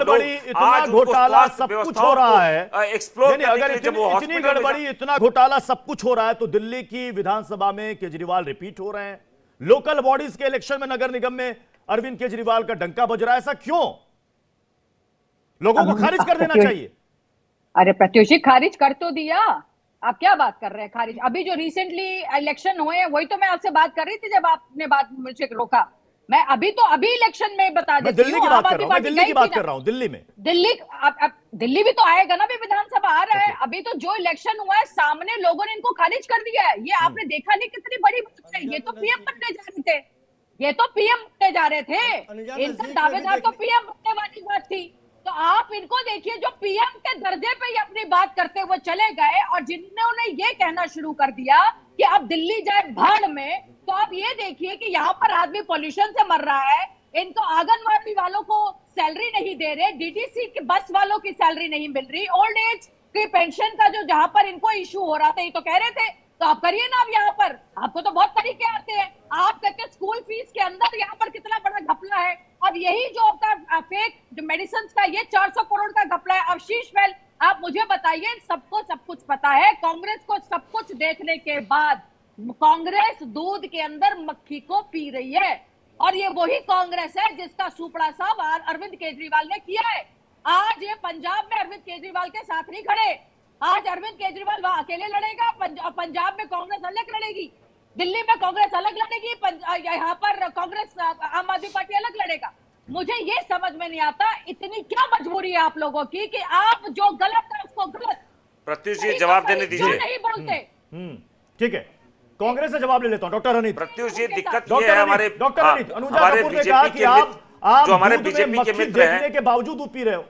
गड़बड़ी, इतना घोटाला सब कुछ हो रहा है, एक्सप्लोर अगर इतनी गड़बड़ी, इतना घोटाला सब कुछ हो रहा है, तो दिल्ली की विधानसभा में केजरीवाल रिपीट हो रहे हैं, लोकल बॉडीज के इलेक्शन में नगर निगम में अरविंद केजरीवाल का डंका बज रहा है, ऐसा क्यों? लोगों को खारिज कर देना चाहिए। अरे प्रत्युष जी, खारिज कर तो दिया, आप क्या बात कर रहे हैं खारिज? अभी जो रिसेंटली इलेक्शन हुए हैं वही तो मैं आपसे बात कर रही थी जब आपने बात मुझे रोका। मैं अभी इलेक्शन में बता देती हूँ, दिल्ली की बात कर रहा हूँ, दिल्ली की बात कर रहा हूँ, दिल्ली में दिल्ली भी तो आएगा ना, भी विधानसभा आ रहा है। अभी तो जो इलेक्शन हुआ है सामने, लोगों ने इनको खारिज कर दिया है। ये आपने देखा नहीं कितनी बड़ी बात है? ये तो पीएम बनने जा रहे थे, ये तो पीएम बनने जा रहे थे, इनका दावेदार तो पीएम बनने वाली बात थी। तो आप इनको देखिए, जो पीएम के दर्जे पे ही अपनी बात करते हुए चले गए, और जिन्होंने ये कहना शुरू कर दिया कि अब दिल्ली जाए भाड़ में, तो आप ये देखिए कि यहाँ पर आदमी पॉल्यूशन से मर रहा है, इनको आंगनबाड़ी वालों को सैलरी नहीं दे रहे, डीटीसी के बस वालों की सैलरी नहीं मिल रही, ओल्ड एज की पेंशन का जो जहां पर इनको इश्यू हो रहा था, ये तो कह रहे थे, तो आप करिए ना। अब यहाँ पर आपको तो बहुत तरीके आते हैं, आप कहते स्कूल फीस के अंदर यहाँ पर कितना बड़ा घपला है। अब यही जो आपका फेक जो मेडिसिन का ये 400 करोड़ का घपला है। अब शीश महल, आप मुझे बताइए, सबको सब कुछ पता है, कांग्रेस को सब कुछ देखने के बाद कांग्रेस दूध के अंदर मक्खी को पी रही है, और ये वही कांग्रेस है जिसका सुपड़ा साहब अरविंद केजरीवाल ने किया है। आज ये पंजाब में अरविंद केजरीवाल के साथ नहीं खड़े, आज अरविंद केजरीवाल वहां अकेले लड़ेगा, पंजाब में कांग्रेस अलग लड़ेगी, दिल्ली में कांग्रेस अलग लड़ेगी, यहाँ पर कांग्रेस आम आदमी पार्टी अलग लड़ेगा। मुझे ये समझ में नहीं आता, इतनी क्या मजबूरी है आप लोगों की कि आप जो गलत है उसको गलत। प्रत्युष जी जवाब देने दीजिए। नहीं बोलते। ठीक है, कांग्रेस से जवाब ले लेता हूं। डॉक्टर अनित। प्रत्युष जी, दिक्कत ये है हमारे अनुजा कपूर ने कहा कि आप जो हमारे बीजेपी के मित्र हैं के बावजूद दूध पी रहे हो।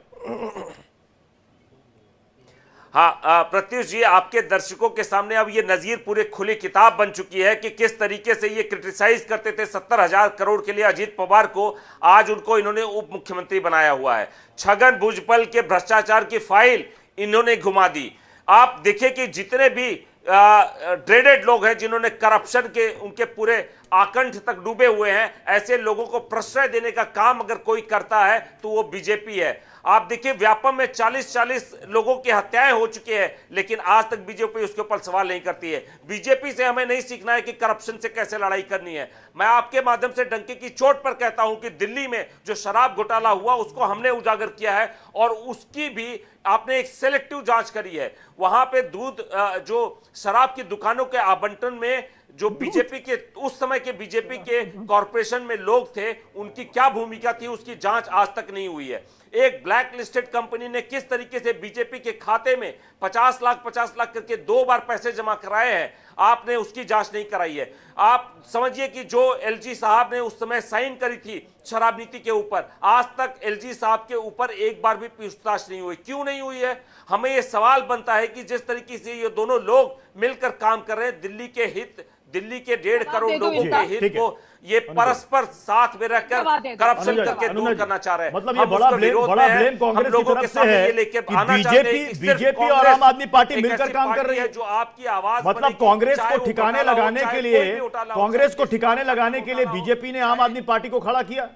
हाँ प्रत्युष जी, आपके दर्शकों के सामने अब ये नजीर पूरे खुली किताब बन चुकी है कि किस तरीके से ये क्रिटिसाइज करते थे 70,000 करोड़ के लिए अजीत पवार को, आज उनको इन्होंने उप मुख्यमंत्री बनाया हुआ है। छगन भुजबल के भ्रष्टाचार की फाइल इन्होंने घुमा दी। आप देखिए कि जितने भी ड्रेडेड लोग हैं जिन्होंने करप्शन के उनके पूरे आकंठ तक डूबे हुए हैं, ऐसे लोगों को प्रश्रय देने का काम अगर कोई करता है तो वो बीजेपी है। आप देखिए व्यापम में 40 लोगों की हत्याएं हो चुकी हैं, लेकिन आज तक बीजेपी उसके ऊपर सवाल नहीं करती है। बीजेपी से हमें नहीं सीखना है कि करप्शन से कैसे लड़ाई करनी है। मैं आपके माध्यम से डंके की चोट पर कहता हूं कि दिल्ली में जो शराब घोटाला हुआ उसको हमने उजागर किया है, और उसकी भी आपने एक सेलेक्टिव जांच करी है। वहां पे दूध जो शराब की दुकानों के आवंटन में जो बीजेपी के उस समय के बीजेपी के कॉरपोरेशन में लोग थे, उनकी क्या भूमिका थी, उसकी जांच आज तक नहीं हुई है। एक ब्लैक लिस्टेड कंपनी ने किस तरीके से बीजेपी के खाते में 50 लाख करके 2 बार पैसे जमा कराए हैं, आपने उसकी जांच नहीं कराई है। आप समझिए कि जो एलजी साहब ने उस समय साइन करी थी शराब नीति के ऊपर, आज तक एलजी साहब के ऊपर एक बार भी पूछताछ नहीं हुई। क्यों नहीं हुई है? हमें यह सवाल बनता है कि जिस तरीके से ये दोनों लोग मिलकर काम कर रहे हैं, दिल्ली के हित, दिल्ली के 1.5 करोड़ लोगों के हित को ये परस्पर साथ में रहकर करप्शन करके दूर करना चाह रहे हैं। मतलब ये बड़ा ब्लेम कांग्रेस की तरफ से है कि बीजेपी और आम आदमी पार्टी मिलकर काम कर रही है। जो आपकी आवाज, मतलब कांग्रेस को ठिकाने लगाने के लिए, कांग्रेस को ठिकाने लगाने के लिए बीजेपी ने आम आदमी पार्टी को खड़ा किया।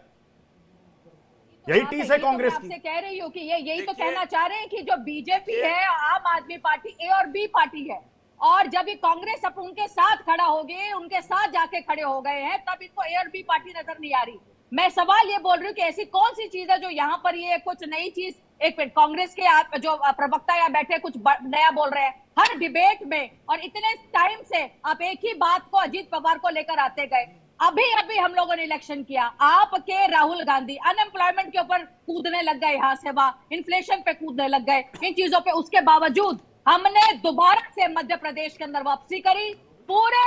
यही टीस है कांग्रेस की। आपसे कह रही हूँ कि यही तो कहना चाह रहे हैं कि जो बीजेपी है, आम आदमी पार्टी ए और बी पार्टी है, और जब ये कांग्रेस अब उनके साथ खड़ा हो गए, उनके साथ जाके खड़े हो गए हैं, तब इनको ए और बी पार्टी नजर नहीं आ रही। मैं सवाल ये बोल रही हूँ कि ऐसी कौन सी चीज है जो यहाँ पर ये कुछ नई चीज, एक मिनट, कांग्रेस के जो प्रवक्ता यहाँ बैठे कुछ नया बोल रहे हैं हर डिबेट में, और इतने टाइम से आप एक ही बात को अजीत पवार को लेकर आते गए। अभी हम लोगों ने इलेक्शन किया, आपके राहुल गांधी अनएम्प्लॉयमेंट के ऊपर कूदने लग गए, यहाँ से वहां इन्फ्लेशन पे कूदने लग गए, इन चीजों पे, उसके बावजूद हमने दोबारा से मध्य प्रदेश के अंदर वापसी करी, पूरे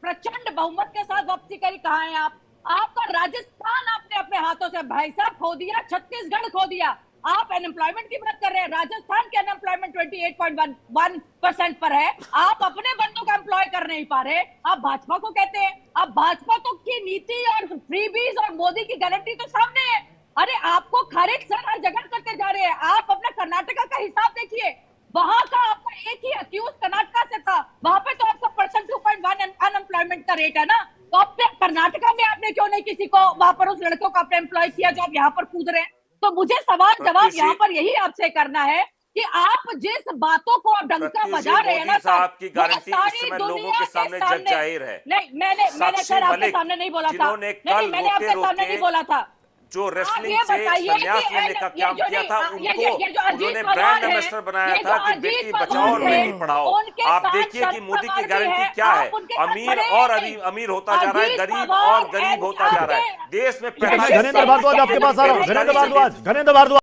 प्रचंड बहुमत के साथ वापसी करी। कहाँ हैं आप? आपका राजस्थान आपने अपने हाथों से भाई साहब खो दिया, छत्तीसगढ़ खो दिया। आप अनएम्प्लॉयमेंट की बात कर रहे हैं, राजस्थान के अनएम्प्लॉयमेंट 28.1% पर है, आप अपने बंदों को एम्प्लॉय कर नहीं पा रहे, आप भाजपा को कहते हैं। अब भाजपा तो की नीति और फ्रीबीज और मोदी की गारंटी तो सामने है। अरे आपको खारिज सर हर जगह करते जा रहे हैं। आप अपना कर्नाटका का हिसाब देखिए, वहां का आपका एक ही अक्यूज कर्नाटका से था, वहां पे तो आपका परसेंट 2.1 अनएम्प्लॉयमेंट का रेट है ना। तो अपने कर्नाटका में आपने क्यों नहीं किसी को वहां पर उस लड़कों को आपने एम्प्लॉय किया जो आप यहाँ पर कूद रहे हैं? तो मुझे सवाल जवाब प्रत्युष जी- यहाँ पर यही आपसे करना है कि आप जिस बातों को आप डंका प्रत्युष जी, बजा रहे हैं ना मोदी साहब की वो गारंटी इस सारी समय लोगों दुनिया के सामने जग जाहिर है। नहीं, मैंने साक्षी खैर आपके मलिक, सामने नहीं बोला था। जिन्होंने नहीं, कल मैंने आपके रोके सामने नहीं बोला था। जो आप रेसलिंग ये से बताइए संन्यास कि लेने का ये काम जो किया नहीं, था, ये उनको जो अजीत उन्होंने पवार ब्रांड है, एम्बेसडर बनाया ये था जो कि अजीत बेटी पवार बचाओ और है, बेटी पढ़ाओ। उनके आप साथ देखिए कि शरद मोदी की पवार भी गारंटी है, क्या आप है, उनके साथ अमीर खड़े और नहीं। अमीर होता जा रहा है, अजीत गरीब पवार और गरीब होता जा रहा है। आपके- देश में ठीक है, मैं 45 धनेंद्र भारद्वाज आपके पास आ रहा हूं। धनेंद्र भारद्वाज